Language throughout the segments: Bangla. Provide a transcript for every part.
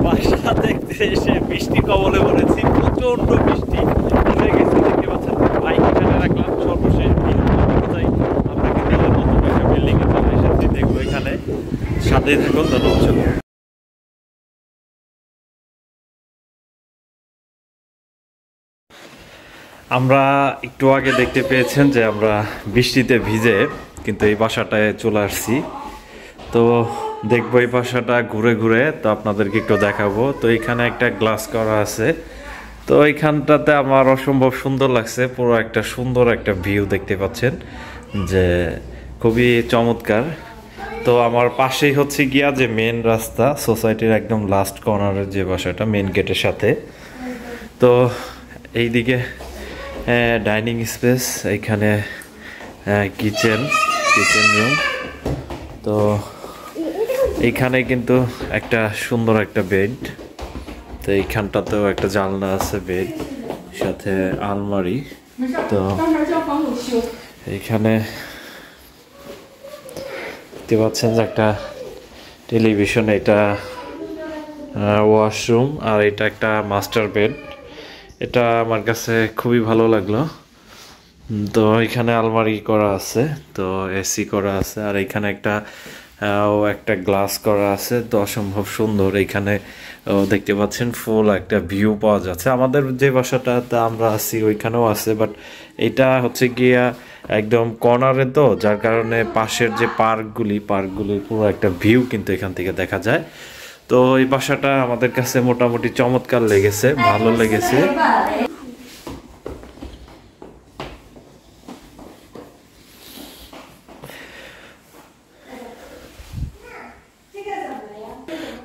বাসা দেখতে এসে বৃষ্টি কবলে পড়েছি, প্রচন্ড বৃষ্টি হয়ে গেছে। দেখতে পাচ্ছেন বাইক এখানে রাখলাম, সর্বশেষ আপনাকে দেখে নতুন একটা বিল্ডিং এ চলে এসেছি, দেখবো এখানে। সাথেই থাকুন, ধন্যবাদ। আমরা একটু আগে দেখতে পেয়েছেন যে আমরা বৃষ্টিতে ভিজে কিন্তু এই বাসাটায় চলে আসছি। তো দেখবো এই বাসাটা ঘুরে ঘুরে, তো আপনাদেরকে একটু দেখাবো। তো এখানে একটা গ্লাস করা আছে, তো এইখানটাতে আমার অসম্ভব সুন্দর লাগছে। পুরো একটা সুন্দর একটা ভিউ দেখতে পাচ্ছেন, যে খুবই চমৎকার। তো আমার পাশেই হচ্ছে গিয়া যে মেন রাস্তা, সোসাইটির একদম লাস্ট কর্নারের যে বাসাটা মেন গেটের সাথে। তো এইদিকে ডাইনিং স্পেস, এখানে কিচেন রুম। তো এইখানে কিন্তু একটা সুন্দর একটা বেড, তো এইখানটাতেও একটা জানলা আছে, বেড সাথে আলমারি। তো এইখানে দেখতে পাচ্ছেন যে একটা টেলিভিশন, এটা ওয়াশরুম, আর এটা একটা মাস্টার বেড। এটা আমার কাছে খুবই ভালো লাগলো। তো এখানে আলমারি করা আছে, তো এসি করা আছে, আর এখানে একটা গ্লাস করা আছে। তো অসম্ভব সুন্দর। এখানে দেখতে পাচ্ছেন ফুল একটা ভিউ পাওয়া যাচ্ছে। আমাদের যে বাসাটাতে আমরা আছি ওইখানেও আছে, বাট এটা হচ্ছে গিয়া একদম কর্নারে, তো যার কারণে পাশের যে পার্কগুলি পুরো একটা ভিউ কিন্তু এখান থেকে দেখা যায়। তো এই বাসাটা আমাদের কাছে মোটামুটি চমৎকার লেগেছে, ভালো লেগেছে।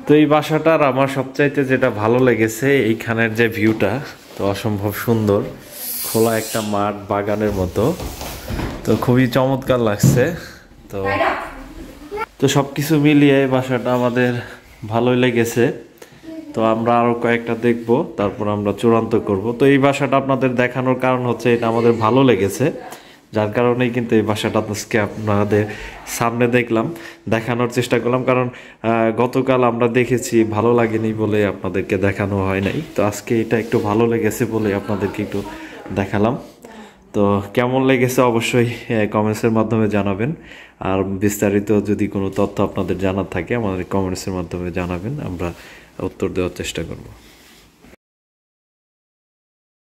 তো এই বাসাটার আমার সবচাইতে যেটা ভালো লেগেছে, এইখানের যে ভিউটা, তো অসম্ভব সুন্দর। খোলা একটা মাঠ, বাগানের মতো, তো খুবই চমৎকার লাগছে। তো সবকিছু মিলিয়ে এই বাসাটা আমাদের ভালোই লেগেছে। তো আমরা আরো কয়েকটা দেখবো, তারপর আমরা চূড়ান্ত করব। তো এই বাসাটা আপনাদের দেখানোর কারণ হচ্ছে এটা আমাদের ভালো লেগেছে, যার কারণেই কিন্তু এই বাসাটা আজকে আপনাদের সামনে দেখানোর চেষ্টা করলাম। কারণ গতকাল আমরা দেখেছি, ভালো লাগেনি বলে আপনাদেরকে দেখানো হয় নাই। তো আজকে এটা একটু ভালো লেগেছে বলে আপনাদেরকে একটু দেখালাম। তো কেমন লেগেছে অবশ্যই কমেন্টসের মাধ্যমে জানাবেন। আর বিস্তারিত যদি কোনো তথ্য আপনাদের জানার থাকে, আমাদের কমেন্টসের মাধ্যমে জানাবেন, আমরা উত্তর দেওয়ার চেষ্টা করব।